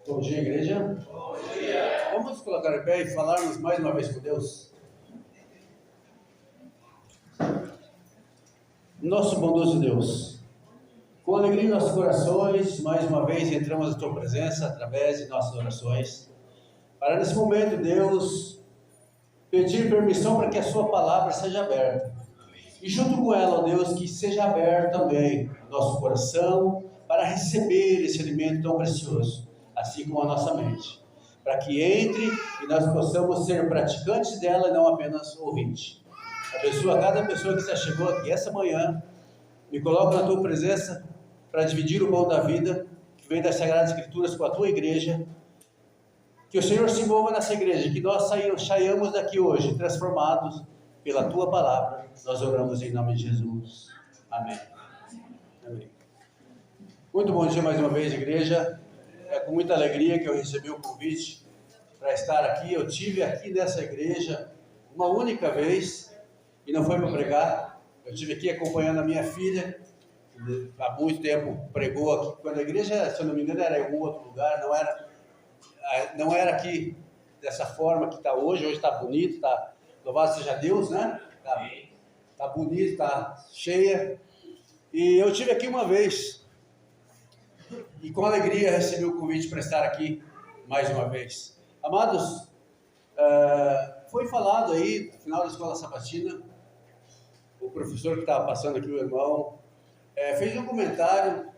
Bom dia, igreja. Bom dia. Vamos nos colocar em pé e falarmos mais uma vez com Deus. Nosso bondoso Deus, com alegria em nossos corações, mais uma vez entramos na Tua presença através de nossas orações. Para nesse momento, Deus, pedir permissão para que a Sua palavra seja aberta. E junto com ela, ó Deus, que seja aberto também o nosso coração para receber esse alimento tão precioso, assim como a nossa mente. Para que entre e nós possamos ser praticantes dela e não apenas ouvintes. Abençoa cada pessoa que já chegou aqui essa manhã. Me coloca na Tua presença para dividir o pão da vida, que vem das Sagradas Escrituras com a Tua igreja. Que o Senhor se envolva nessa igreja, que nós saiamos daqui hoje transformados pela Tua palavra. Nós oramos em nome de Jesus. Amém. Amém. Muito bom dia mais uma vez, igreja. É com muita alegria que eu recebi o convite para estar aqui. Eu tive aqui nessa igreja uma única vez e não foi para pregar. Eu estive aqui acompanhando a minha filha, que há muito tempo pregou aqui. Quando a igreja, se eu não me engano, era em algum outro lugar, não era aqui dessa forma que está hoje. Hoje está bonito, está, louvado seja Deus, né? Está bonito, está cheia. E eu estive aqui uma vez e com alegria recebi o convite para estar aqui mais uma vez. Amados, foi falado aí no final da escola sabatina, o professor que estava passando aqui, o irmão, fez um comentário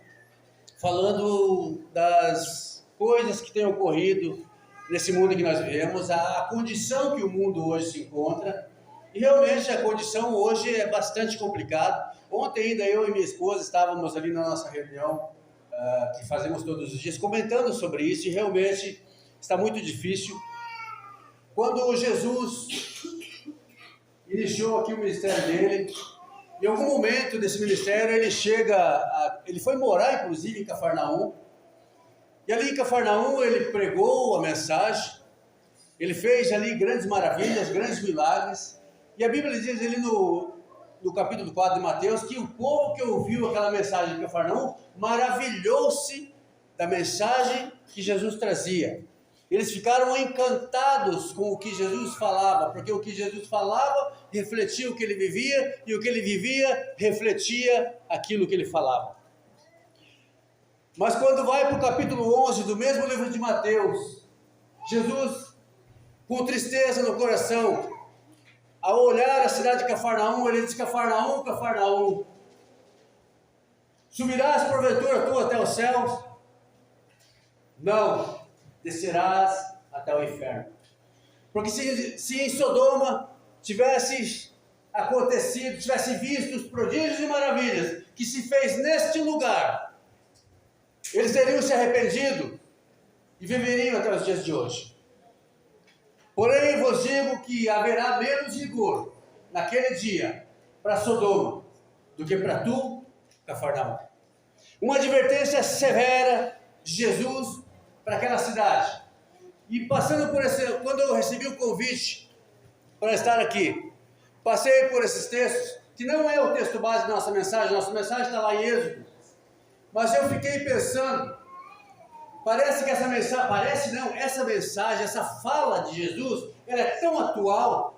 falando das coisas que têm ocorrido nesse mundo que nós vivemos, a condição que o mundo hoje se encontra. E realmente a condição hoje é bastante complicada. Ontem ainda eu e minha esposa estávamos ali na nossa reunião, que fazemos todos os dias, comentando sobre isso, e realmente está muito difícil. Quando Jesus iniciou aqui o ministério dele, em algum momento desse ministério ele foi morar inclusive em Cafarnaum, e ali em Cafarnaum ele pregou a mensagem, ele fez ali grandes maravilhas, grandes milagres, e a Bíblia diz ali no capítulo 4 de Mateus, que o povo que ouviu aquela mensagem de Cafarnaum maravilhou-se da mensagem que Jesus trazia. Eles ficaram encantados com o que Jesus falava, porque o que Jesus falava refletia o que ele vivia, e o que ele vivia refletia aquilo que ele falava. Mas quando vai para o capítulo 11 do mesmo livro de Mateus, Jesus, com tristeza no coração, ao olhar a cidade de Cafarnaum, ele diz: Cafarnaum, Cafarnaum, subirás porventura tu até os céus? Não, descerás até o inferno. Porque se em Sodoma tivesse visto os prodígios e maravilhas que se fez neste lugar, eles teriam se arrependido e viveriam até os dias de hoje. Porém, vos digo que haverá menos rigor naquele dia para Sodoma do que para tu, Cafarnaum. Uma advertência severa de Jesus para aquela cidade. E passando por quando eu recebi o convite para estar aqui, passei por esses textos, que não é o texto base da nossa mensagem está lá em Êxodo, mas eu fiquei pensando, essa mensagem, essa fala de Jesus, ela é tão atual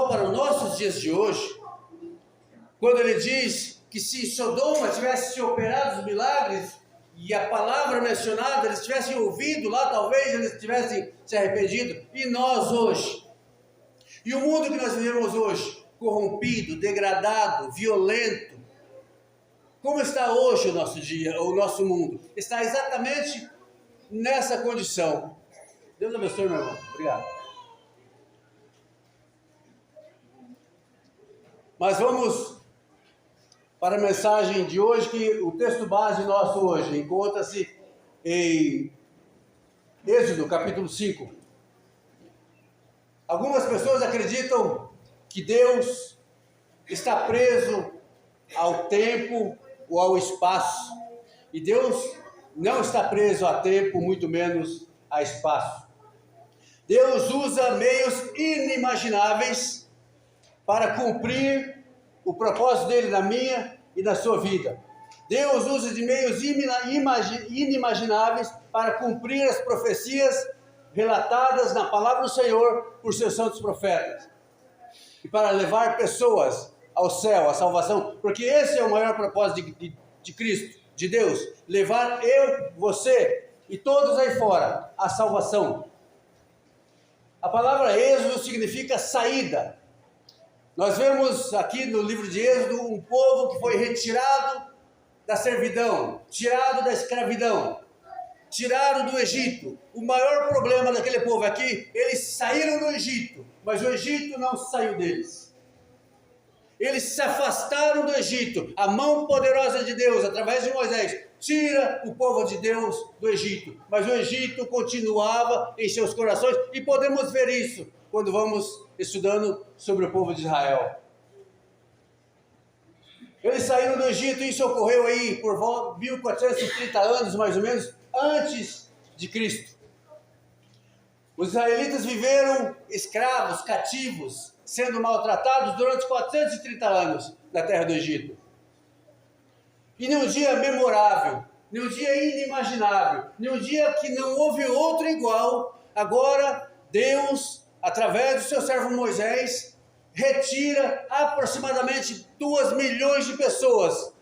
para os nossos dias de hoje, quando ele diz que se Sodoma tivesse se operado os milagres, e a palavra mencionada, eles tivessem ouvido lá, talvez eles tivessem se arrependido, e nós hoje, e o mundo que nós vivemos hoje, corrompido, degradado, violento, como está hoje o nosso dia, o nosso mundo? Está exatamente nessa condição. Deus abençoe, meu irmão. Obrigado. Mas vamos para a mensagem de hoje, que o texto base nosso hoje encontra-se em Êxodo, capítulo 5. Algumas pessoas acreditam que Deus está preso ao tempo ou ao espaço. E Deus não está preso a tempo, muito menos a espaço. Deus usa meios inimagináveis para cumprir o propósito dele na minha e na sua vida. Deus usa de meios inimagináveis para cumprir as profecias relatadas na palavra do Senhor por seus santos profetas. E para levar pessoas ao céu, à salvação, porque esse é o maior propósito de Cristo, de Deus, levar eu, você e todos aí fora à salvação. A palavra êxodo significa saída. Nós vemos aqui no livro de Êxodo um povo que foi retirado da servidão, tirado da escravidão, tirado do Egito. O maior problema daquele povo aqui, eles saíram do Egito, mas o Egito não saiu deles. Eles se afastaram do Egito. A mão poderosa de Deus, através de Moisés, tira o povo de Deus do Egito. Mas o Egito continuava em seus corações, e podemos ver isso quando vamos estudando sobre o povo de Israel. Eles saíram do Egito, e isso ocorreu aí por 1430 anos, mais ou menos, antes de Cristo. Os israelitas viveram escravos, cativos, sendo maltratados durante 430 anos na terra do Egito. E num dia memorável, num dia inimaginável, num dia que não houve outro igual, agora Deus, através do seu servo Moisés, retira aproximadamente 2 milhões de pessoas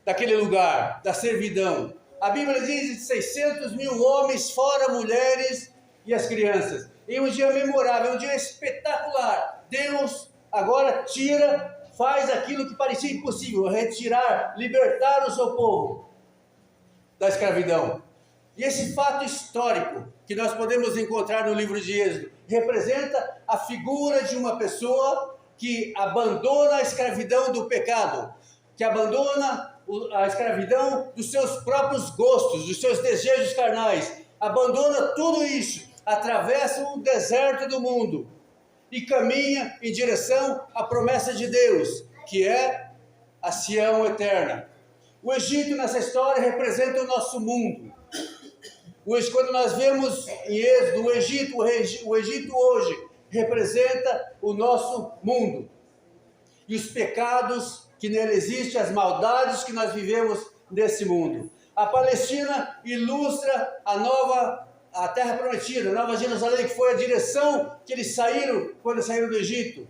daquele lugar, da servidão. A Bíblia diz de 600 mil homens, fora mulheres e as crianças. Em um dia memorável, um dia espetacular, Deus agora faz aquilo que parecia impossível, retirar, libertar o seu povo da escravidão. E esse fato histórico que nós podemos encontrar no livro de Êxodo representa a figura de uma pessoa que abandona a escravidão do pecado, que abandona a escravidão dos seus próprios gostos, dos seus desejos carnais, abandona tudo isso, atravessa o deserto do mundo e caminha em direção à promessa de Deus, que é a Sião eterna. O Egito nessa história representa o nosso mundo. Quando nós vemos em Êxodo o Egito hoje representa o nosso mundo. E os pecados que nele existem, as maldades que nós vivemos nesse mundo. A Palestina ilustra a terra prometida, a Nova Jerusalém, que foi a direção que eles saíram quando saíram do Egito.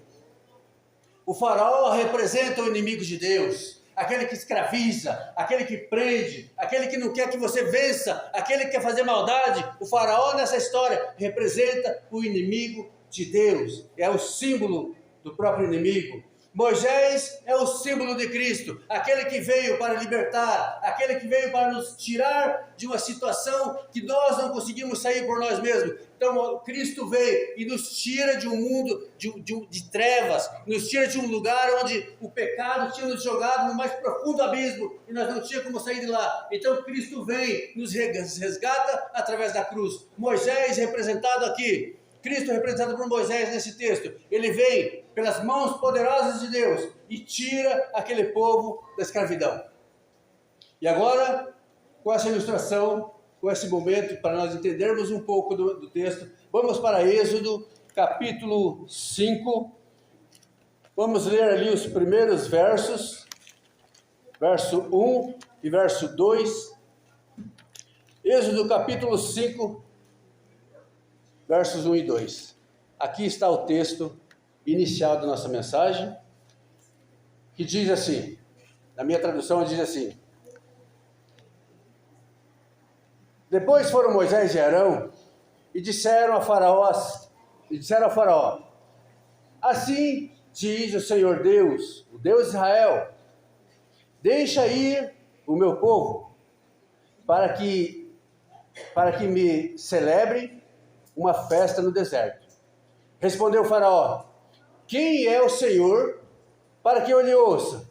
O faraó representa o inimigo de Deus, aquele que escraviza, aquele que prende, aquele que não quer que você vença, aquele que quer fazer maldade. O faraó nessa história representa o inimigo de Deus, é o símbolo do próprio inimigo. Moisés é o símbolo de Cristo, aquele que veio para libertar, aquele que veio para nos tirar de uma situação que nós não conseguimos sair por nós mesmos. Então Cristo veio e nos tira de um mundo de trevas, nos tira de um lugar onde o pecado tinha nos jogado no mais profundo abismo e nós não tínhamos como sair de lá. Então Cristo vem, nos resgata através da cruz. Moisés representado aqui, Cristo representado por Moisés nesse texto, ele vem pelas mãos poderosas de Deus e tira aquele povo da escravidão. E agora, com essa ilustração, com esse momento, para nós entendermos um pouco do texto, vamos para Êxodo, capítulo 5, vamos ler ali os primeiros versos, verso 1 e verso 2, Êxodo capítulo 5, versos 1 e 2. Aqui está o texto inicial da nossa mensagem, que diz assim, na minha tradução diz assim: Depois foram Moisés e Arão e disseram a Faraó, assim diz o Senhor Deus, o Deus de Israel, deixa ir o meu povo, para que me celebre uma festa no deserto. Respondeu o Faraó: Quem é o Senhor para que eu lhe ouça?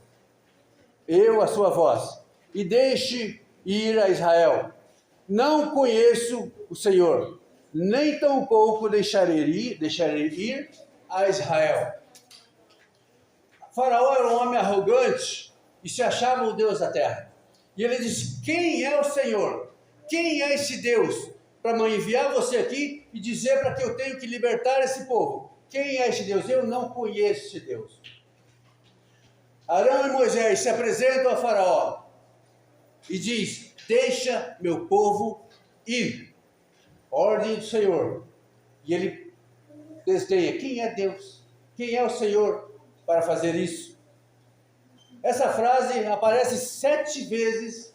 Eu, a sua voz, e deixe ir a Israel. Não conheço o Senhor, nem tampouco deixarei ir a Israel. Faraó era um homem arrogante e se achava o Deus da terra. E ele disse: Quem é o Senhor? Quem é esse Deus para me enviar você aqui e dizer para que eu tenho que libertar esse povo? Quem é esse Deus? Eu não conheço esse Deus. Arão e Moisés se apresentam a Faraó e diz: deixa meu povo ir. Ordem do Senhor. E ele desdenha: quem é Deus? Quem é o Senhor para fazer isso? Essa frase aparece 7 vezes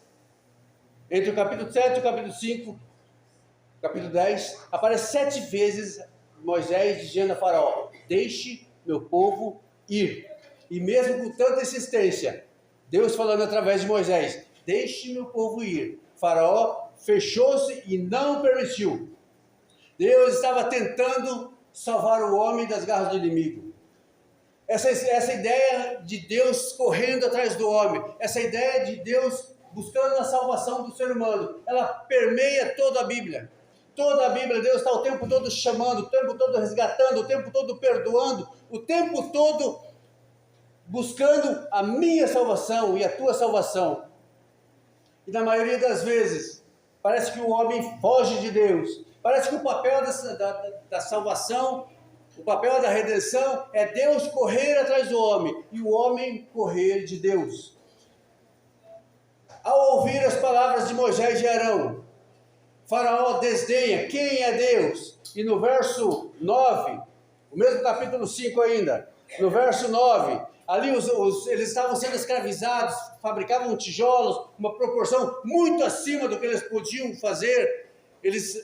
entre o capítulo 7 e o capítulo 5, capítulo 10. Aparece 7 vezes Moisés dizendo a Faraó: deixe meu povo ir. E mesmo com tanta insistência, Deus falando através de Moisés: deixe meu povo ir, Faraó fechou-se e não permitiu. Deus estava tentando salvar o homem das garras do inimigo. Essa ideia de Deus correndo atrás do homem, essa ideia de Deus buscando a salvação do ser humano, ela permeia toda a Bíblia. Toda a Bíblia, Deus está o tempo todo chamando, o tempo todo resgatando, o tempo todo perdoando, o tempo todo buscando a minha salvação e a tua salvação. E na maioria das vezes, parece que o homem foge de Deus. Parece que o papel da salvação, o papel da redenção é Deus correr atrás do homem e o homem correr de Deus. Ao ouvir as palavras de Moisés e Arão, Faraó desdenha quem é Deus. E no verso 9, o mesmo capítulo 5 ainda, no verso 9, ali eles estavam sendo escravizados, fabricavam tijolos, uma proporção muito acima do que eles podiam fazer. Eles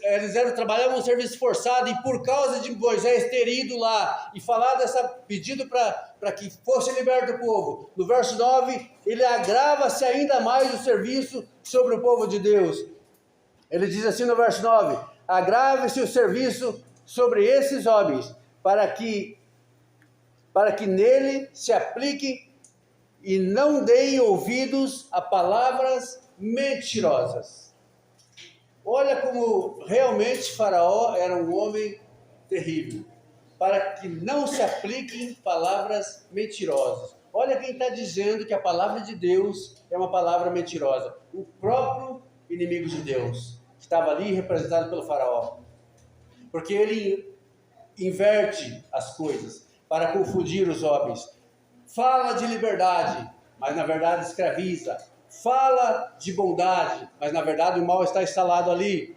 trabalhavam um serviço forçado, e por causa de Moisés ter ido lá e falado pedido para que fosse liberto o povo, no verso 9, ele agrava-se ainda mais o serviço sobre o povo de Deus. Ele diz assim no verso 9: agrave-se o serviço sobre esses homens, para que nele se aplique e não deem ouvidos a palavras mentirosas. Olha como realmente Faraó era um homem terrível, para que não se apliquem palavras mentirosas. Olha quem está dizendo que a palavra de Deus é uma palavra mentirosa: o próprio inimigo de Deus, que estava ali representado pelo Faraó, porque ele inverte as coisas para confundir os homens. Fala de liberdade, mas na verdade escraviza. Fala de bondade, mas na verdade o mal está instalado ali.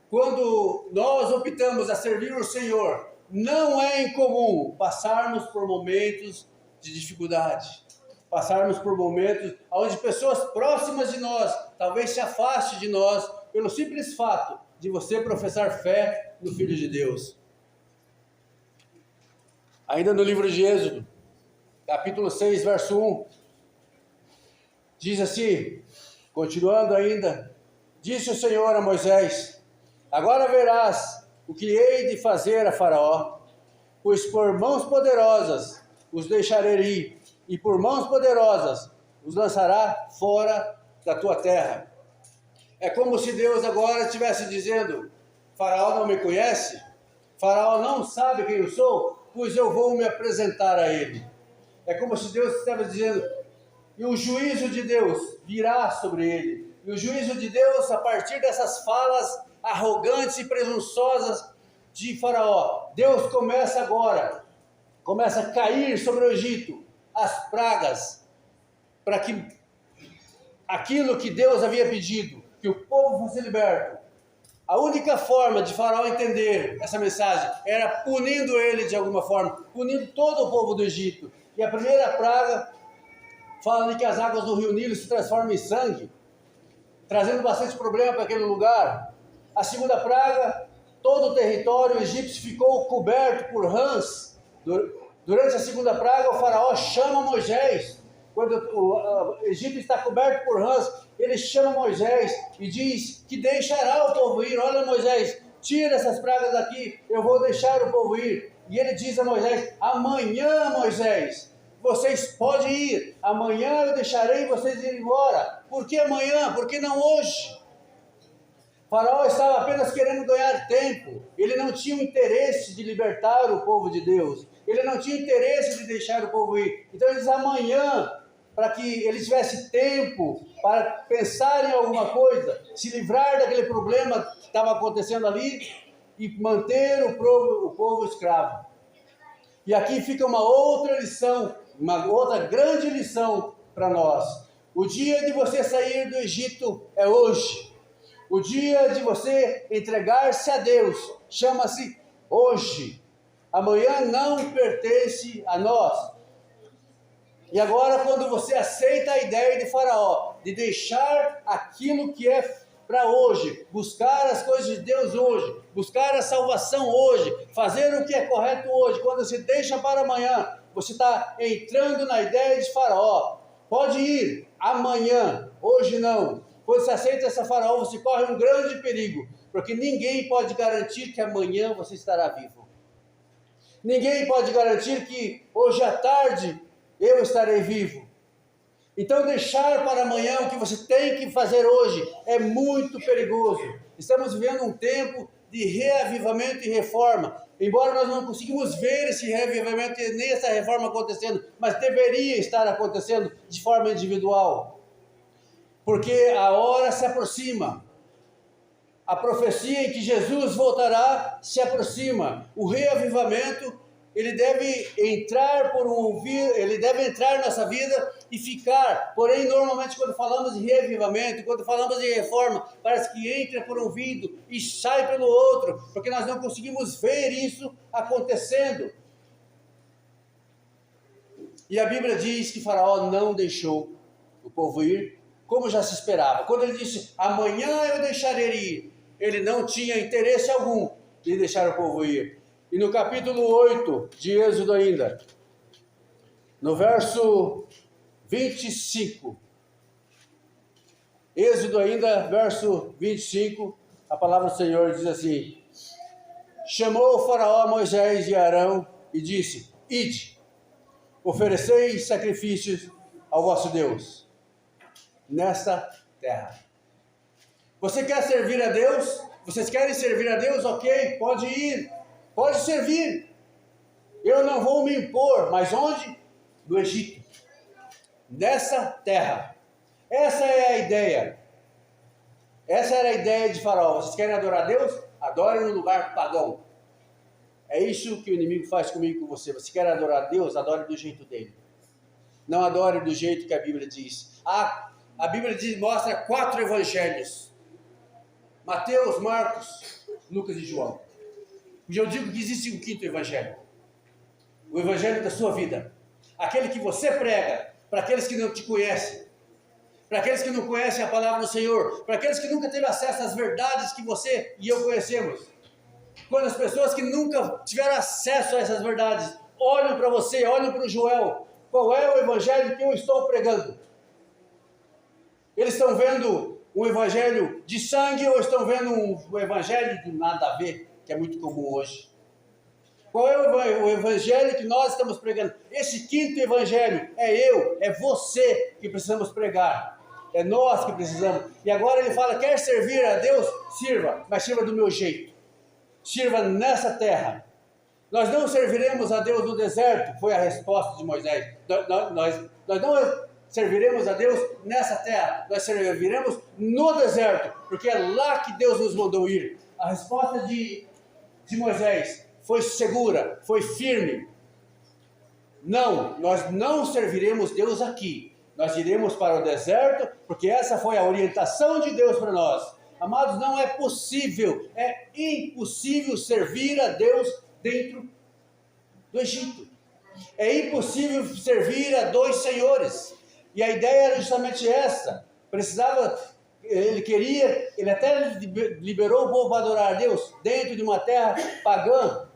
Quando nós optamos a servir o Senhor, não é incomum passarmos por momentos de dificuldade, passarmos por momentos onde pessoas próximas de nós talvez se afastem de nós pelo simples fato de você professar fé no Filho de Deus. Ainda no livro de Êxodo, capítulo 6, verso 1, diz assim, continuando ainda: disse o Senhor a Moisés: agora verás o que hei de fazer a Faraó, pois por mãos poderosas os deixarei ir, e por mãos poderosas os lançará fora da tua terra. É como se Deus agora estivesse dizendo: Faraó não me conhece, Faraó não sabe quem eu sou, pois eu vou me apresentar a ele. É como se Deus estava dizendo, e o juízo de Deus virá sobre ele. E o juízo de Deus, a partir dessas falas arrogantes e presunçosas de Faraó, Deus começa a cair sobre o Egito as pragas, para que aquilo que Deus havia pedido, que o povo fosse liberto. A única forma de Faraó entender essa mensagem era punindo ele de alguma forma, punindo todo o povo do Egito. E a primeira praga fala de que as águas do rio Nilo se transformam em sangue, trazendo bastante problema para aquele lugar. A segunda praga, todo o território egípcio ficou coberto por rãs. Durante a segunda praga, o Faraó chama Moisés. Quando o Egito está coberto por rãs, ele chama Moisés e diz que deixará o povo ir. Olha, Moisés, tira essas pragas daqui, eu vou deixar o povo ir. E ele diz a Moisés: amanhã, Moisés, vocês podem ir, amanhã eu deixarei vocês ir embora. Por que amanhã? Por que não hoje? Faraó estava apenas querendo ganhar tempo, ele não tinha o interesse de libertar o povo de Deus, ele não tinha interesse de deixar o povo ir. Então ele diz amanhã, para que ele tivesse tempo para pensar em alguma coisa, se livrar daquele problema que estava acontecendo ali e manter o povo escravo. E aqui fica uma outra lição uma outra grande lição para nós. O dia de você sair do Egito é hoje. O dia de você entregar-se a Deus chama-se hoje. Amanhã não pertence a nós. E agora, quando você aceita a ideia de Faraó, de deixar aquilo que é para hoje, buscar as coisas de Deus hoje, buscar a salvação hoje, fazer o que é correto hoje, quando você deixa para amanhã, você está entrando na ideia de Faraó. Pode ir amanhã, hoje não. Quando você aceita essa Faraó, você corre um grande perigo, porque ninguém pode garantir que amanhã você estará vivo. Ninguém pode garantir que hoje à tarde eu estarei vivo. Então deixar para amanhã o que você tem que fazer hoje é muito perigoso. Estamos vivendo um tempo de reavivamento e reforma. Embora nós não conseguimos ver esse reavivamento e nem essa reforma acontecendo, mas deveria estar acontecendo de forma individual. Porque a hora se aproxima. A profecia em que Jesus voltará se aproxima. O reavivamento, ele deve entrar ele deve entrar na nossa vida e ficar. Porém, normalmente quando falamos de reavivamento, quando falamos de reforma, parece que entra por um ouvido e sai pelo outro, porque nós não conseguimos ver isso acontecendo. E a Bíblia diz que Faraó não deixou o povo ir, como já se esperava. Quando ele disse, amanhã eu deixarei ele ir, ele não tinha interesse algum de deixar o povo ir. E no capítulo 8 de Êxodo ainda, no verso 25, Êxodo ainda, verso 25, a palavra do Senhor diz assim, chamou o Faraó Moisés e Arão e disse, ide, oferecei sacrifícios ao vosso Deus, nesta terra. Você quer servir a Deus? Vocês querem servir a Deus? Ok, pode ir, pode servir. Eu não vou me impor, mas onde? No Egito, nessa terra. Essa é a ideia. Essa era a ideia de Faraó. Vocês querem adorar a Deus? Adorem no lugar pagão. É isso que o inimigo faz comigo e com você. Você quer adorar a Deus? Adore do jeito dele. Não adore do jeito que a Bíblia diz. A Bíblia mostra 4 evangelhos. Mateus, Marcos, Lucas e João. E eu digo que existe um 5º evangelho. O evangelho da sua vida. Aquele que você prega para aqueles que não te conhecem. Para aqueles que não conhecem a palavra do Senhor. Para aqueles que nunca teve acesso às verdades que você e eu conhecemos. Quando as pessoas que nunca tiveram acesso a essas verdades olham para você, olham para o Joel. Qual é o evangelho que eu estou pregando? Eles estão vendo um evangelho de sangue ou estão vendo um evangelho de nada a ver, que é muito comum hoje? Qual é o evangelho que nós estamos pregando? Esse 5º evangelho é você que precisamos pregar. É nós que precisamos. E agora ele fala, quer servir a Deus? Sirva, mas sirva do meu jeito. Sirva nessa terra. Nós não serviremos a Deus no deserto, foi a resposta de Moisés. Nós não serviremos a Deus nessa terra, nós serviremos no deserto, porque é lá que Deus nos mandou ir. A resposta de Moisés foi segura, foi firme. Não, nós não serviremos Deus aqui, nós iremos para o deserto, porque essa foi a orientação de Deus para nós. Amados, não é possível, é impossível servir a Deus dentro do Egito. É impossível servir a 2 senhores. E a ideia era justamente essa. Ele até liberou o povo para adorar a Deus dentro de uma terra pagã.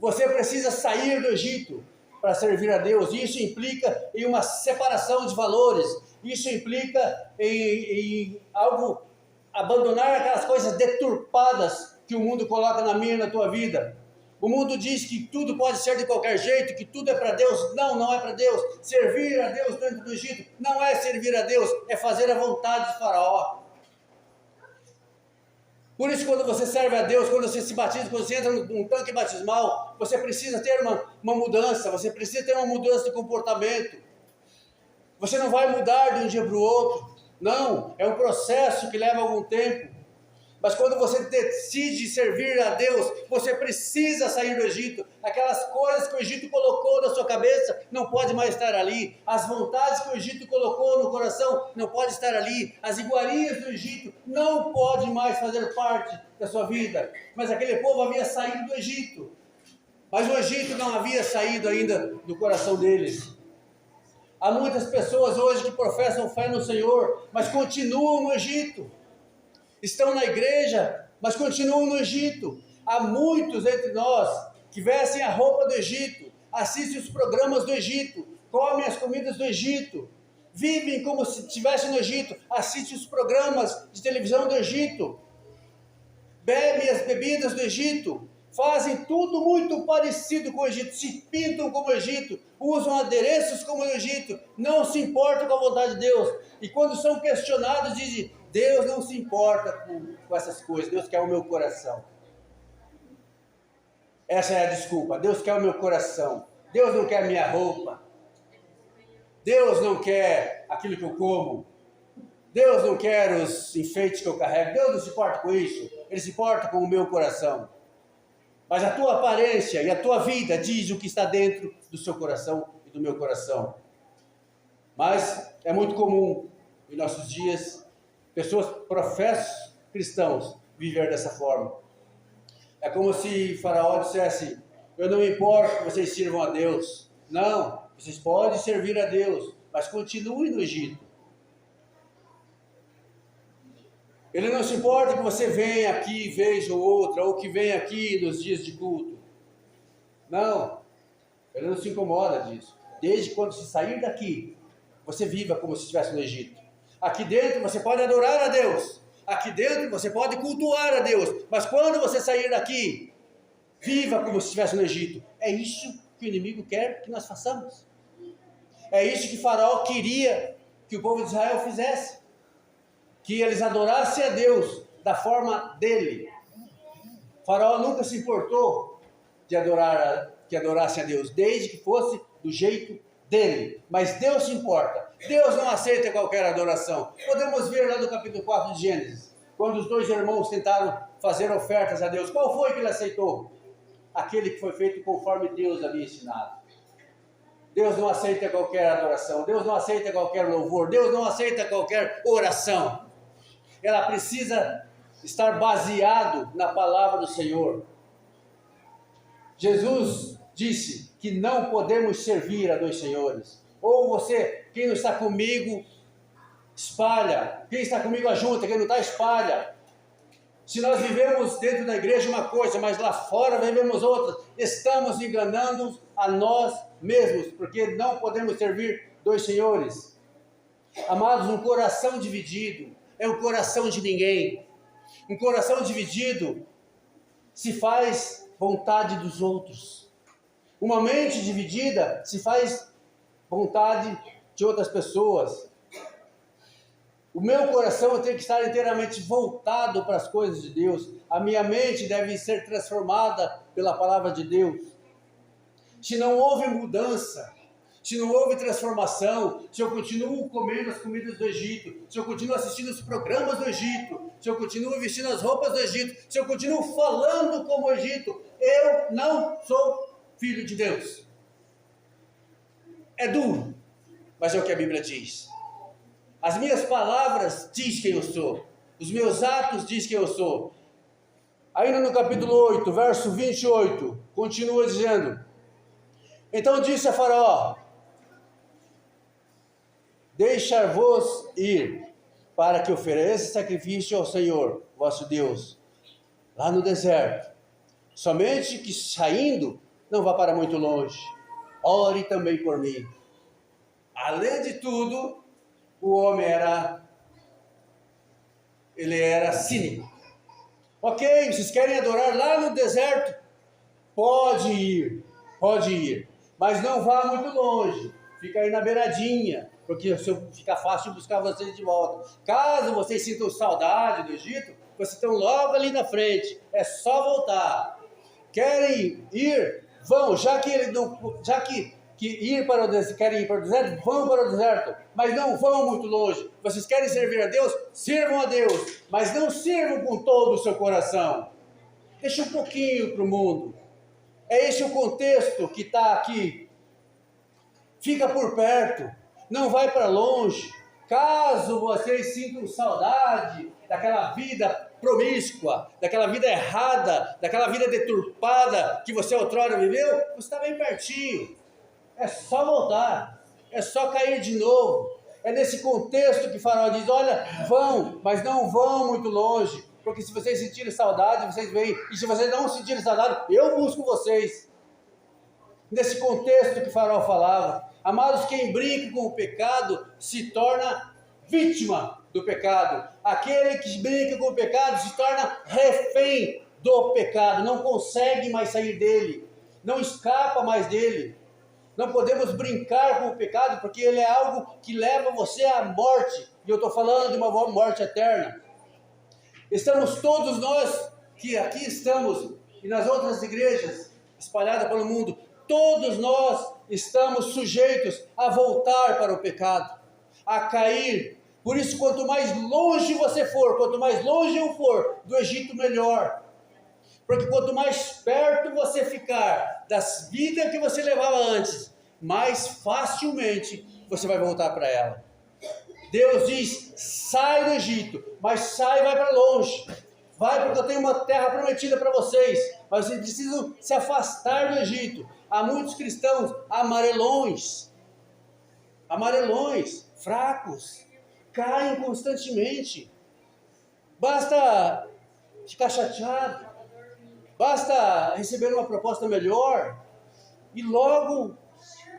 Você precisa sair do Egito para servir a Deus. Isso implica em uma separação de valores. Isso implica em algo, abandonar aquelas coisas deturpadas que o mundo coloca na minha e na tua vida. O mundo diz que tudo pode ser de qualquer jeito, que tudo é para Deus. Não, não é para Deus. Servir a Deus dentro do Egito não é servir a Deus, é fazer a vontade de Faraó. Por isso, quando você serve a Deus, quando você se batiza, quando você entra num tanque batismal, você precisa ter uma mudança, você precisa ter uma mudança de comportamento. Você não vai mudar de um dia para o outro. Não, é um processo que leva algum tempo. Mas quando você decide servir a Deus, você precisa sair do Egito. Aquelas coisas que o Egito colocou na sua cabeça não pode mais estar ali. As vontades que o Egito colocou no coração não pode estar ali. As iguarias do Egito não pode mais fazer parte da sua vida. Mas aquele povo havia saído do Egito. Mas o Egito não havia saído ainda do coração deles. Há muitas pessoas hoje que professam fé no Senhor, mas continuam no Egito. Estão na igreja, mas continuam no Egito. Há muitos entre nós que vestem a roupa do Egito, assistem os programas do Egito, comem as comidas do Egito, vivem como se estivessem no Egito, assistem os programas de televisão do Egito, bebem as bebidas do Egito, fazem tudo muito parecido com o Egito, se pintam como o Egito, usam adereços como o Egito, não se importam com a vontade de Deus. E quando são questionados, dizem: Deus não se importa com essas coisas, Deus quer o meu coração. Essa é a desculpa, Deus quer o meu coração, Deus não quer a minha roupa, Deus não quer aquilo que eu como, Deus não quer os enfeites que eu carrego, Deus não se importa com isso, Ele se importa com o meu coração. Mas a tua aparência e a tua vida diz o que está dentro do seu coração e do meu coração. Mas é muito comum em nossos dias pessoas professos cristãos viver dessa forma. É como se Faraó dissesse: eu não me importo que vocês sirvam a Deus. Não, vocês podem servir a Deus, mas continuem no Egito. Ele não se importa que você venha aqui vez ou outra, ou que venha aqui nos dias de culto. Não, ele não se incomoda disso. Desde quando se sair daqui, você viva como se estivesse no Egito. Aqui dentro você pode adorar a Deus, aqui dentro você pode cultuar a Deus, mas quando você sair daqui, viva como se estivesse no Egito. É isso que o inimigo quer que nós façamos. É isso que Faraó queria que o povo de Israel fizesse, que eles adorassem a Deus da forma dele. Faraó nunca se importou que adorassem a Deus, desde que fosse do jeito dele. Mas Deus se importa. Deus não aceita qualquer adoração. Podemos ver lá no capítulo 4 de Gênesis, quando os dois irmãos tentaram fazer ofertas a Deus. Qual foi que ele aceitou? Aquele que foi feito conforme Deus havia ensinado. Deus não aceita qualquer adoração. Deus não aceita qualquer louvor. Deus não aceita qualquer oração. Ela precisa estar baseado na palavra do Senhor. Jesus disse que não podemos servir a dois senhores. Ou você, quem não está comigo, espalha. Quem está comigo ajunta, quem não está, espalha. Se nós vivemos dentro da igreja uma coisa, mas lá fora vivemos outra, estamos enganando a nós mesmos, porque não podemos servir dois senhores. Amados, um coração dividido é o coração de ninguém. Um coração dividido se faz vontade dos outros. Uma mente dividida se faz vontade de outras pessoas. O meu coração tem que estar inteiramente voltado para as coisas de Deus. A minha mente deve ser transformada pela palavra de Deus. Se não houve mudança, se não houve transformação, se eu continuo comendo as comidas do Egito, se eu continuo assistindo os programas do Egito, se eu continuo vestindo as roupas do Egito, se eu continuo falando como o Egito, eu não sou filho de Deus. É duro, mas é o que a Bíblia diz. As minhas palavras diz quem eu sou, os meus atos diz quem eu sou. Ainda no capítulo 8, verso 28, continua dizendo: então disse a Faraó: deixar-vos ir, para que ofereça sacrifício ao Senhor, vosso Deus, lá no deserto. Somente que saindo, não vá para muito longe. Ore também por mim. Além de tudo, o homem era cínico. Ok, vocês querem adorar lá no deserto? Pode ir, mas não vá muito longe. Fica aí na beiradinha, porque fica fácil buscar vocês de volta. Caso vocês sintam saudade do Egito, vocês estão logo ali na frente, é só voltar. Querem ir? Vão, já que querem ir para o deserto, vão para o deserto, mas não vão muito longe. Vocês querem servir a Deus? Sirvam a Deus, mas não sirvam com todo o seu coração. Deixa um pouquinho para o mundo. É esse o contexto que está aqui. Fica por perto, não vai para longe. Caso vocês sintam saudade daquela vida promíscua, daquela vida errada, daquela vida deturpada que você outrora viveu, você está bem pertinho. É só voltar, é só cair de novo. É nesse contexto que Faraó diz, olha, vão, mas não vão muito longe, porque se vocês sentirem saudade, vocês vêm, e se vocês não sentirem saudade, eu busco vocês. Nesse contexto que Faraó falava, amados, quem brinca com o pecado se torna vítima do pecado. Aquele que brinca com o pecado se torna refém do pecado, não consegue mais sair dele, não escapa mais dele. Não podemos brincar com o pecado, porque ele é algo que leva você à morte, e eu estou falando de uma morte eterna. Estamos todos nós, que aqui estamos, e nas outras igrejas espalhadas pelo mundo, todos nós estamos sujeitos a voltar para o pecado, a cair. Por isso, quanto mais longe você for, quanto mais longe eu for do Egito, melhor. Porque quanto mais perto você ficar das vidas que você levava antes, mais facilmente você vai voltar para ela. Deus diz, sai do Egito, mas sai e vai para longe. Vai, porque eu tenho uma terra prometida para vocês, mas vocês precisam se afastar do Egito. Há muitos cristãos amarelões, fracos, caem constantemente. Basta ficar chateado, basta receber uma proposta melhor, e logo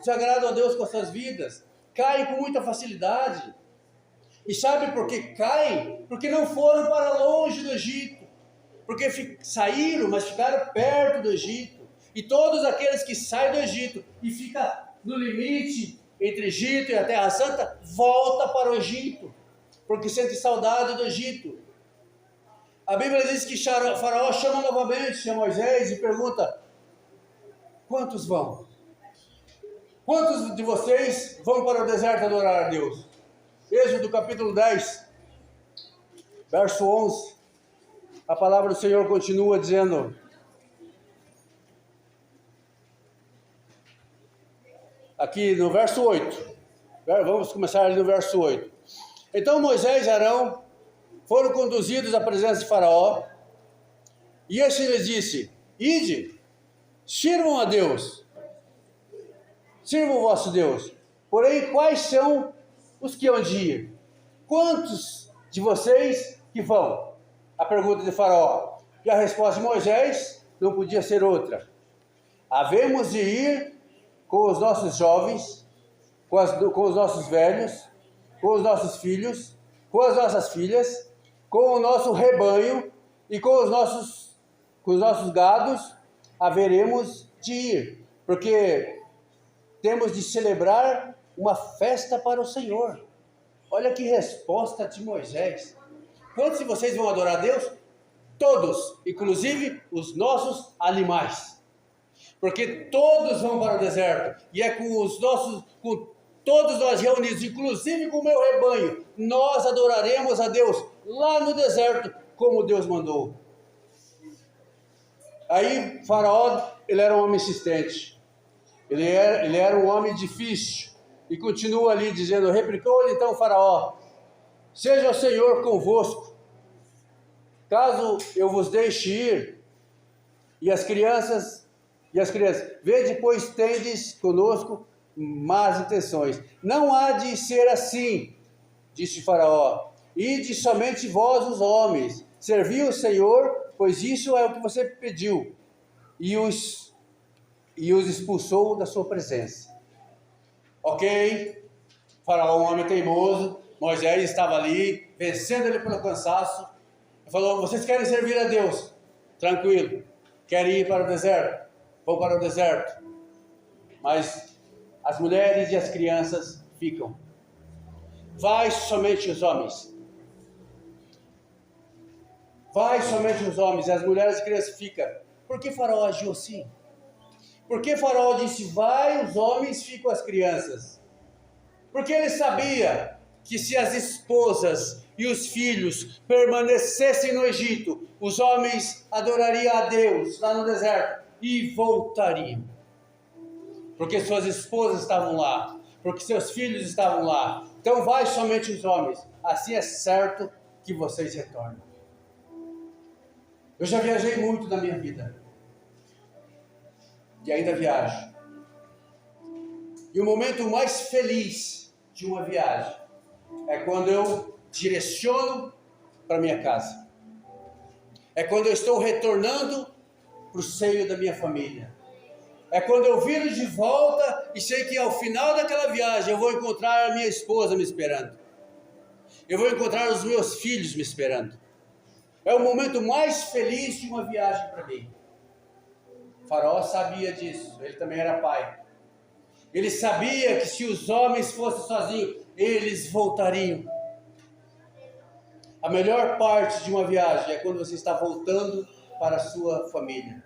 se agradam a Deus com as suas vidas. Caem com muita facilidade. E sabe por que caem? Porque não foram para longe do Egito. Porque saíram, mas ficaram perto do Egito. E todos aqueles que saem do Egito e ficam no limite entre Egito e a Terra Santa, volta para o Egito, porque sente saudade do Egito. A Bíblia diz que Faraó chama novamente a Moisés e pergunta, quantos vão? Quantos de vocês vão para o deserto adorar a Deus? Êxodo capítulo 10, verso 11, a palavra do Senhor continua dizendo, aqui no verso 8, vamos começar ali no verso 8. Então Moisés e Arão foram conduzidos à presença de Faraó, e este lhes disse, ide, sirvam a Deus, sirvam o vosso Deus, porém quais são os que hão de ir? Quantos de vocês que vão? A pergunta de Faraó. E a resposta de Moisés não podia ser outra. Havemos de ir com os nossos jovens, com os nossos velhos, com os nossos filhos, com as nossas filhas, com o nosso rebanho e com os nossos gados, haveremos de ir, porque temos de celebrar uma festa para o Senhor. Olha que resposta de Moisés. Quantos de vocês vão adorar a Deus? Todos, inclusive os nossos animais. Porque todos vão para o deserto, e é com todos nós reunidos, inclusive com o meu rebanho, nós adoraremos a Deus lá no deserto, como Deus mandou. Aí Faraó, ele era um homem insistente, ele era um homem difícil, e continua ali dizendo, replicou-lhe então Faraó, seja o Senhor convosco, caso eu vos deixe ir, e as crianças, vede, pois tendes conosco más intenções. Não há de ser assim, disse Faraó, ide somente vós os homens, servi o Senhor, pois isso é o que você pediu, e os expulsou da sua presença. Ok, Faraó, um homem teimoso, Moisés estava ali, vencendo ele pelo cansaço, e falou, vocês querem servir a Deus? Tranquilo. Querem ir para o deserto? Vão para o deserto. Mas as mulheres e as crianças ficam. Vai somente os homens. Vai somente os homens, e as mulheres e as crianças ficam. Por que Faraó agiu assim? Por que Faraó disse, vai os homens, ficam as crianças? Porque ele sabia que se as esposas e os filhos permanecessem no Egito, os homens adorariam a Deus lá no deserto e voltariam. Porque suas esposas estavam lá, porque seus filhos estavam lá. Então vai somente os homens, assim é certo que vocês retornam. Eu já viajei muito na minha vida, e ainda viajo. E o momento mais feliz de uma viagem é quando eu direciono para minha casa. É quando eu estou retornando para o seio da minha família. É quando eu viro de volta e sei que ao final daquela viagem eu vou encontrar a minha esposa me esperando. Eu vou encontrar os meus filhos me esperando. É o momento mais feliz de uma viagem para mim. O Faraó sabia disso, ele também era pai. Ele sabia que se os homens fossem sozinhos, eles voltariam. A melhor parte de uma viagem é quando você está voltando para a sua família.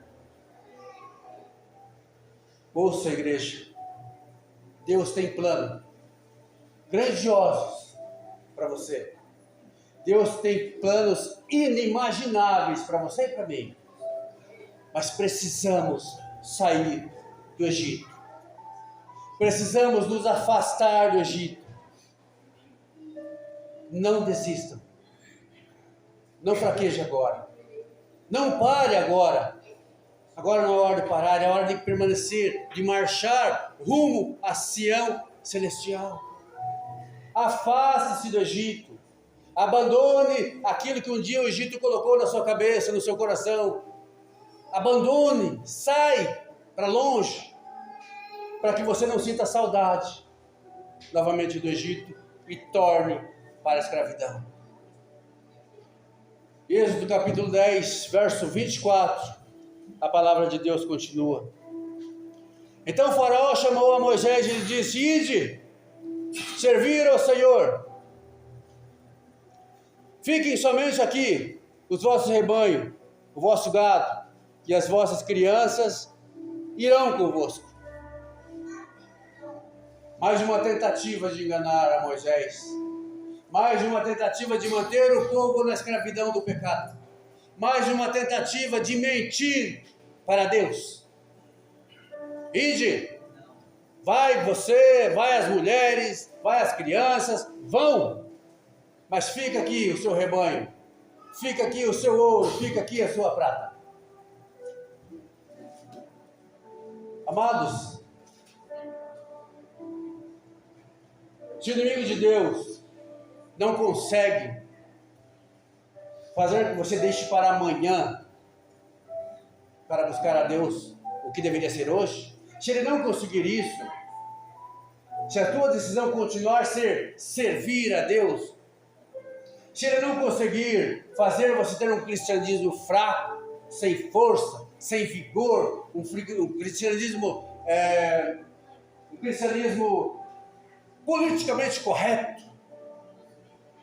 Ouça, igreja, Deus tem planos grandiosos para você. Deus tem planos inimagináveis para você e para mim. Mas precisamos sair do Egito. Precisamos nos afastar do Egito. Não desistam. Não fraqueje agora. Não pare agora. Agora não é hora de parar, é hora de permanecer, de marchar rumo a Sião celestial. Afaste-se do Egito. Abandone aquilo que um dia o Egito colocou na sua cabeça, no seu coração. Abandone, sai para longe, para que você não sinta saudade novamente do Egito e torne para a escravidão. Êxodo capítulo 10, verso 24, a palavra de Deus continua. Então o Faraó chamou a Moisés e lhe disse, ide, servir ao Senhor. Fiquem somente aqui, os vossos rebanhos, o vosso gado e as vossas crianças irão convosco. Mais uma tentativa de enganar a Moisés. Mais uma tentativa de manter o povo na escravidão do pecado. Mais uma tentativa de mentir para Deus. Ide, vai você, vai as mulheres, vai as crianças, vão. Mas fica aqui o seu rebanho, fica aqui o seu ouro, fica aqui a sua prata. Amados, se o inimigo de Deus não consegue fazer com que você deixe para amanhã para buscar a Deus o que deveria ser hoje, se ele não conseguir isso, se a tua decisão continuar a ser servir a Deus, se ele não conseguir fazer você ter um cristianismo fraco, sem força, sem vigor, um cristianismo politicamente correto.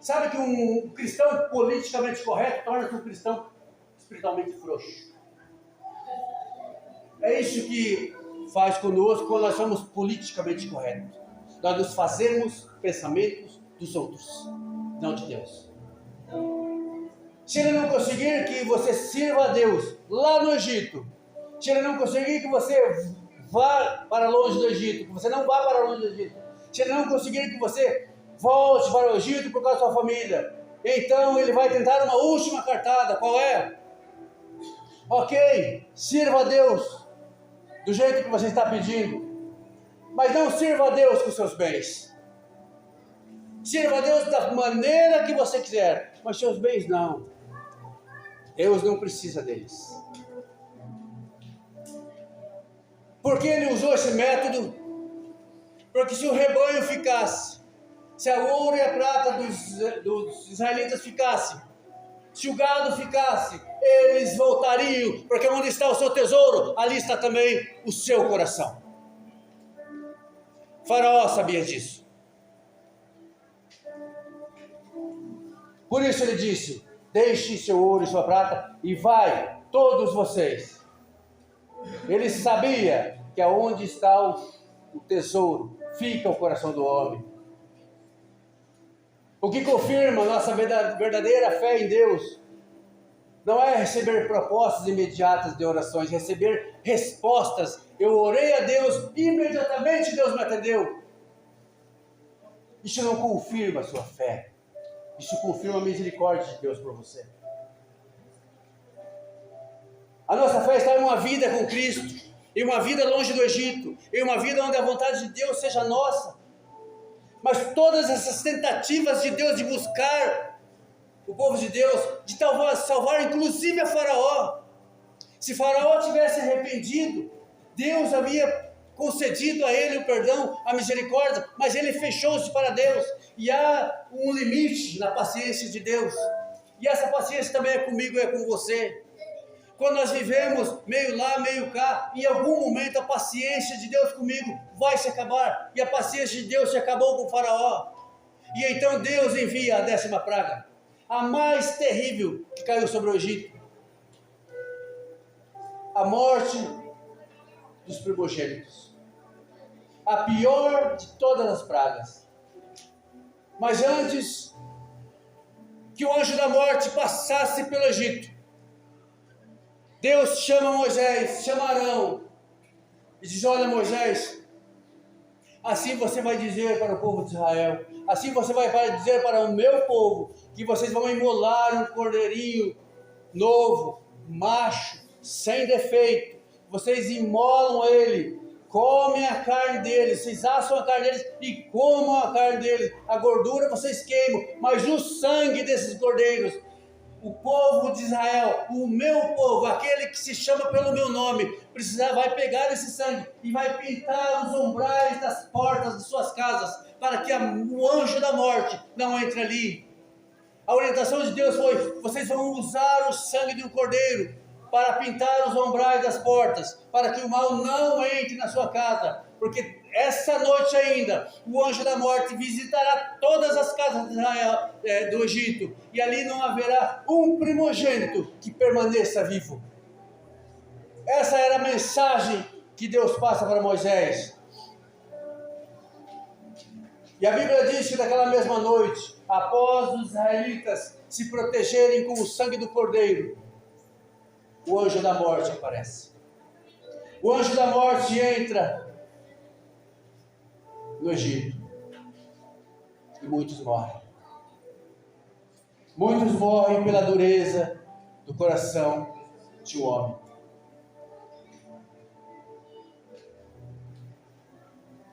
Sabe que um cristão politicamente correto torna-se um cristão espiritualmente frouxo. É isso que faz conosco quando nós somos politicamente corretos. Nós nos fazemos pensamentos dos outros, não de Deus. Se ele não conseguir que você sirva a Deus lá no Egito, se ele não conseguir que você vá para longe do Egito, que você não vá para longe do Egito, se ele não conseguir que você volte para o Egito por causa da sua família, então ele vai tentar uma última cartada. Qual é? Ok, sirva a Deus do jeito que você está pedindo, mas não sirva a Deus com seus bens. Sirva a Deus da maneira que você quiser, mas seus bens não. Deus não precisa deles. Por que ele usou esse método? Porque se o rebanho ficasse, se a ouro e a prata dos israelitas ficasse, se o gado ficasse, eles voltariam, porque onde está o seu tesouro, ali está também o seu coração. Faraó sabia disso. Por isso ele disse, deixe seu ouro e sua prata e vai, todos vocês. Ele sabia que aonde está o tesouro, fica o coração do homem. O que confirma nossa verdadeira fé em Deus não é receber propostas imediatas de orações, receber respostas. Eu orei a Deus, imediatamente Deus me atendeu. Isso não confirma a sua fé. Isso confirma a misericórdia de Deus por você. A nossa fé está em uma vida com Cristo, em uma vida longe do Egito, em uma vida onde a vontade de Deus seja nossa. Mas todas essas tentativas de Deus de buscar o povo de Deus, de salvar inclusive a Faraó. Se Faraó tivesse arrependido, Deus havia concedido a ele o perdão, a misericórdia, mas ele fechou-se para Deus. E há um limite na paciência de Deus. E essa paciência também é comigo e é com você. Quando nós vivemos meio lá, meio cá, em algum momento a paciência de Deus comigo vai se acabar. E a paciência de Deus se acabou com o Faraó. E então Deus envia a 10ª praga, a mais terrível que caiu sobre o Egito. A morte dos primogênitos. A pior de todas as pragas. Mas antes que o anjo da morte passasse pelo Egito, Deus chama Moisés, chama Arão, e diz: olha, Moisés, assim você vai dizer para o povo de Israel, assim você vai dizer para o meu povo, que vocês vão imolar um cordeirinho novo, macho, sem defeito. Vocês imolam ele, comem a carne dele, vocês assam a carne deles e comam a carne deles. A gordura vocês queimam, mas o sangue desses cordeiros, o povo de Israel, o meu povo, aquele que se chama pelo meu nome, vai pegar esse sangue e vai pintar os umbrais das portas de suas casas, para que o anjo da morte não entre ali. A orientação de Deus foi: vocês vão usar o sangue de um cordeiro para pintar os umbrais das portas, para que o mal não entre na sua casa, porque essa noite ainda o anjo da morte visitará todas as casas de Israel, do Egito, e ali não haverá um primogênito que permaneça vivo. Essa era a mensagem que Deus passa para Moisés. E a Bíblia diz que naquela mesma noite, após os israelitas se protegerem com o sangue do cordeiro, o anjo da morte aparece. O anjo da morte entra no Egito e muitos morrem. Muitos morrem pela dureza do coração de um homem.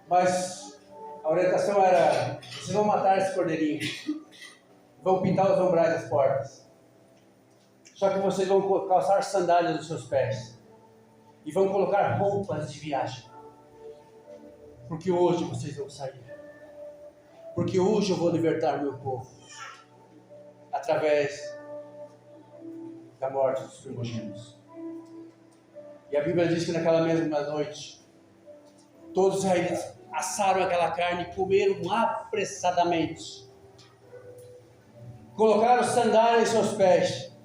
Mas a orientação era: vocês vão matar esse cordeirinho, vão pintar os umbrais das portas. Só que vocês vão calçar sandálias nos seus pés e vão colocar roupas de viagem, porque hoje vocês vão sair, porque hoje eu vou libertar meu povo através da morte dos primogênitos. E a Bíblia diz que naquela mesma noite todos os israelitas assaram aquela carne e comeram apressadamente, colocaram sandálias em seus pés,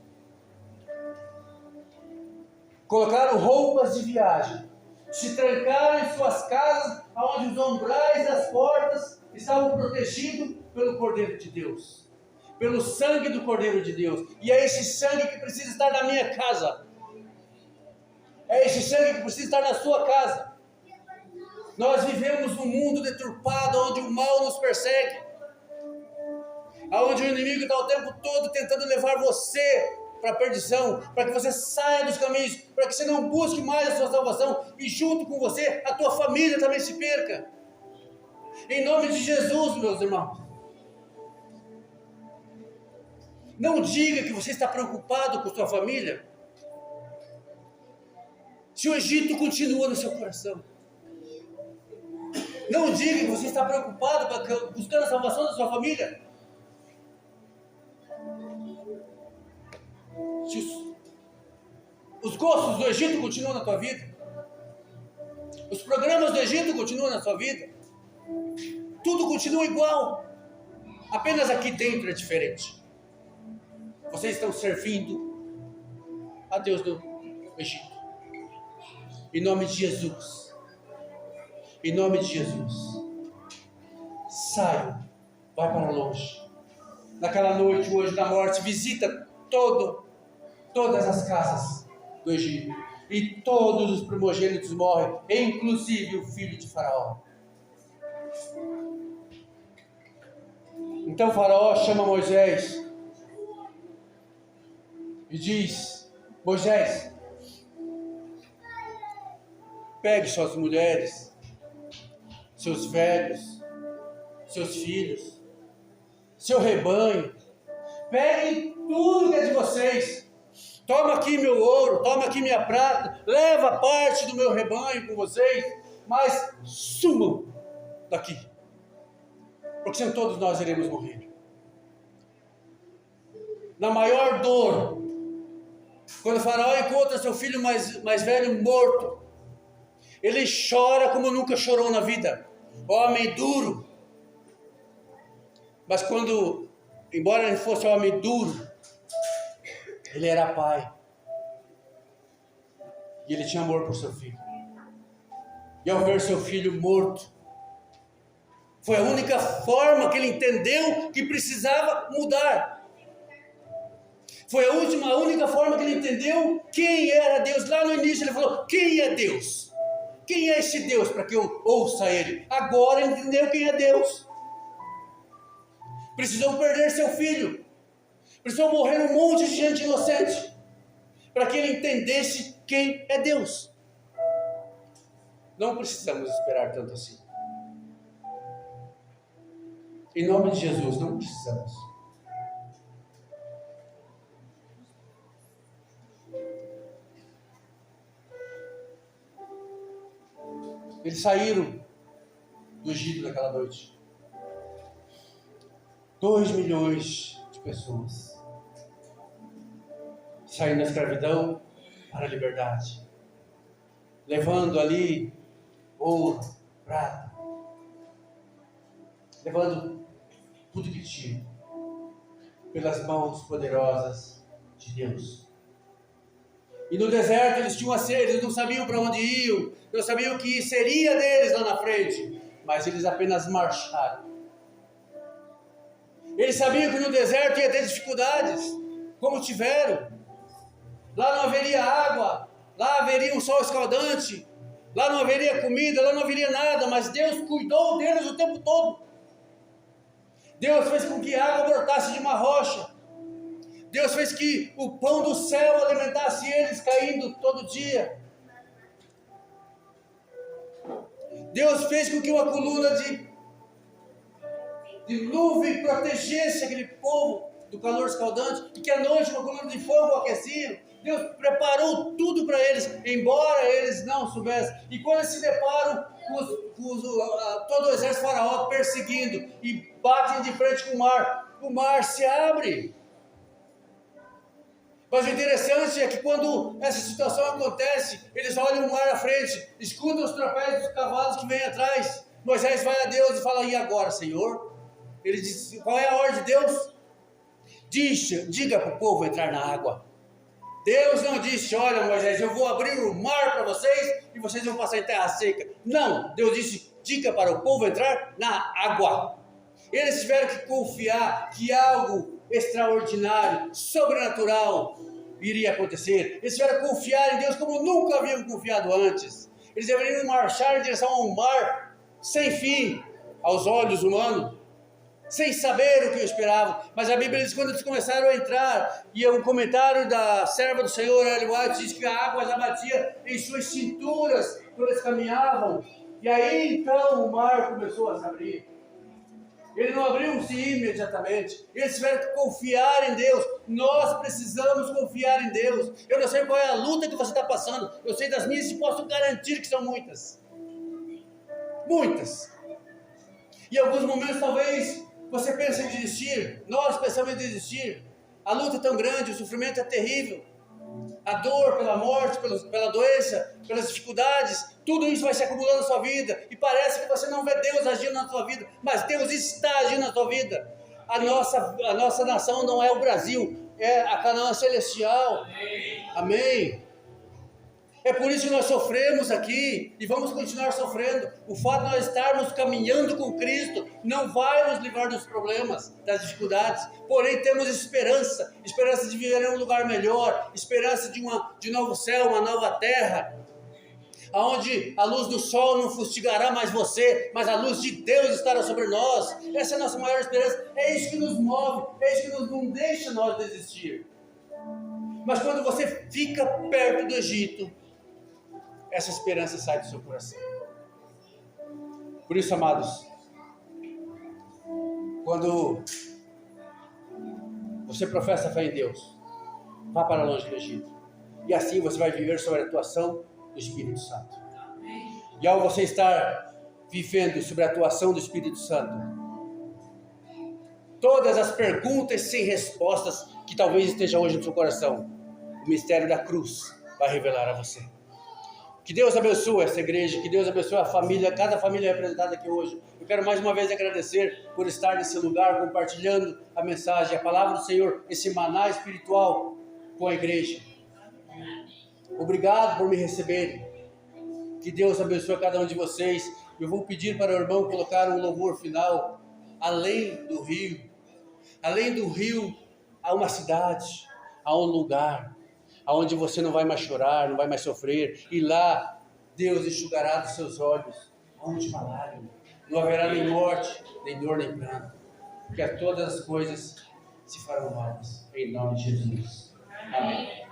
colocaram roupas de viagem, se trancaram em suas casas, onde os umbrais das portas estavam protegidos pelo Cordeiro de Deus, pelo sangue do Cordeiro de Deus. E é esse sangue que precisa estar na minha casa, é esse sangue que precisa estar na sua casa. Nós vivemos num mundo deturpado, onde o mal nos persegue, onde o inimigo está o tempo todo tentando levar você para a perdição, para que você saia dos caminhos, para que você não busque mais a sua salvação, e junto com você, a tua família também se perca. Em nome de Jesus, meus irmãos. Não diga que você está preocupado com sua família, se o Egito continua no seu coração. Não diga que você está preocupado buscando a salvação da sua família, se os gostos do Egito continuam na tua vida, os programas do Egito continuam na sua vida, tudo continua igual, apenas aqui dentro é diferente. Vocês estão servindo a Deus do Egito. Em nome de Jesus, Em nome de Jesus. Saia, vai para longe. Naquela noite, o anjo da morte visita todas as casas do Egito. E todos os primogênitos morrem, inclusive o filho de Faraó. Então Faraó chama Moisés e diz: Moisés, pegue suas mulheres, seus velhos, seus filhos, seu rebanho, peguem tudo que é de vocês, toma aqui meu ouro, toma aqui minha prata, leva parte do meu rebanho com vocês, mas sumam daqui, porque senão todos nós iremos morrer. Na maior dor, quando o Faraó encontra seu filho mais velho morto, ele chora como nunca chorou na vida, homem duro. Mas embora ele fosse um homem duro, ele era pai. E ele tinha amor por seu filho. E ao ver seu filho morto, foi a única forma que ele entendeu que precisava mudar. Foi a única forma que ele entendeu quem era Deus. Lá no início ele falou: quem é Deus? Quem é esse Deus para que eu ouça ele? Agora ele entendeu quem é Deus. Precisou perder seu filho, precisou morrer um monte de gente inocente, para que ele entendesse quem é Deus. Não precisamos esperar tanto assim. Em nome de Jesus, não precisamos. Eles saíram do Egito naquela noite. 2 milhões de pessoas saindo da escravidão para a liberdade, levando ali ouro, prata, levando tudo que tinha, pelas mãos poderosas de Deus. E no deserto eles tinham a sede, eles não sabiam para onde iam, não sabiam o que seria deles lá na frente, mas eles apenas marcharam. Eles sabiam que no deserto ia ter dificuldades, como tiveram. Lá não haveria água, lá haveria um sol escaldante, lá não haveria comida, lá não haveria nada, mas Deus cuidou deles o tempo todo. Deus fez com que a água brotasse de uma rocha. Deus fez que o pão do céu alimentasse eles, caindo todo dia. Deus fez com que uma coluna de nuvem protegesse aquele povo do calor escaldante, e que à noite uma coluna de fogo aquecia. Deus preparou tudo para eles, embora eles não soubessem. E quando eles se deparam com todo o exército faraó perseguindo e batem de frente com o mar se abre. Mas o interessante é que quando essa situação acontece, eles olham o mar à frente, escutam os tropéis dos cavalos que vêm atrás. Moisés vai a Deus e fala: e agora, Senhor? Ele diz: qual é a ordem de Deus? Diga para o povo entrar na água. Deus não disse: olha, Moisés, eu vou abrir o mar para vocês e vocês vão passar em terra seca. Não, Deus disse: diga para o povo entrar na água. Eles tiveram que confiar que algo extraordinário, sobrenatural iria acontecer. Eles tiveram que confiar em Deus como nunca haviam confiado antes. Eles deveriam marchar em direção a um mar sem fim aos olhos humanos, sem saber o que eu esperava. Mas a Bíblia diz que quando eles começaram a entrar, e um comentário da serva do Senhor, Ellen White, diz que a água já batia em suas cinturas quando eles caminhavam. E aí então o mar começou a se abrir. Ele não abriu-se imediatamente. Eles tiveram que confiar em Deus. Nós precisamos confiar em Deus. Eu não sei qual é a luta que você está passando. Eu sei das minhas e posso garantir que são muitas. Muitas. E em alguns momentos talvez você pense em desistir. Nós pensamos em desistir. A luta é tão grande, o sofrimento é terrível. A dor pela morte, pela doença, pelas dificuldades, tudo isso vai se acumulando na sua vida, e parece que você não vê Deus agindo na sua vida, mas Deus está agindo na sua vida. A nossa nação não é o Brasil, é a Canaã celestial. Amém. É por isso que nós sofremos aqui e vamos continuar sofrendo. O fato de nós estarmos caminhando com Cristo não vai nos livrar dos problemas, das dificuldades. Porém, temos esperança de viver em um lugar melhor, esperança de um novo céu, uma nova terra, onde a luz do sol não fustigará mais você, mas a luz de Deus estará sobre nós. Essa é a nossa maior esperança. É isso que nos move, é isso que não deixa nós desistir. Mas quando você fica perto do Egito, essa esperança sai do seu coração. Por isso, amados, quando você professa fé em Deus, vá para longe do Egito. E assim você vai viver sob a atuação do Espírito Santo. E ao você estar vivendo sobre a atuação do Espírito Santo, todas as perguntas sem respostas que talvez estejam hoje no seu coração, o mistério da cruz vai revelar a você. Que Deus abençoe essa igreja, que Deus abençoe a família, cada família representada aqui hoje. Eu quero mais uma vez agradecer por estar nesse lugar, compartilhando a mensagem, a palavra do Senhor, esse maná espiritual com a igreja. Obrigado por me receberem. Que Deus abençoe cada um de vocês. Eu vou pedir para o irmão colocar um louvor final. Além do rio há uma cidade, há um lugar aonde você não vai mais chorar, não vai mais sofrer, e lá Deus enxugará dos seus olhos a última lágrima. Não haverá nem morte, nem dor, nem pranto, porque todas as coisas se farão novas, em nome de Jesus. Amém.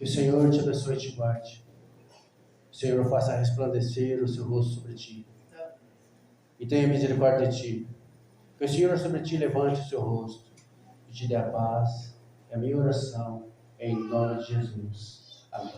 Que o Senhor te abençoe e te guarde. Que o Senhor faça resplandecer o seu rosto sobre ti e tenha misericórdia de ti. Que o Senhor sobre ti levante o seu rosto e te dê a paz. É a minha oração, em nome de Jesus. Amém.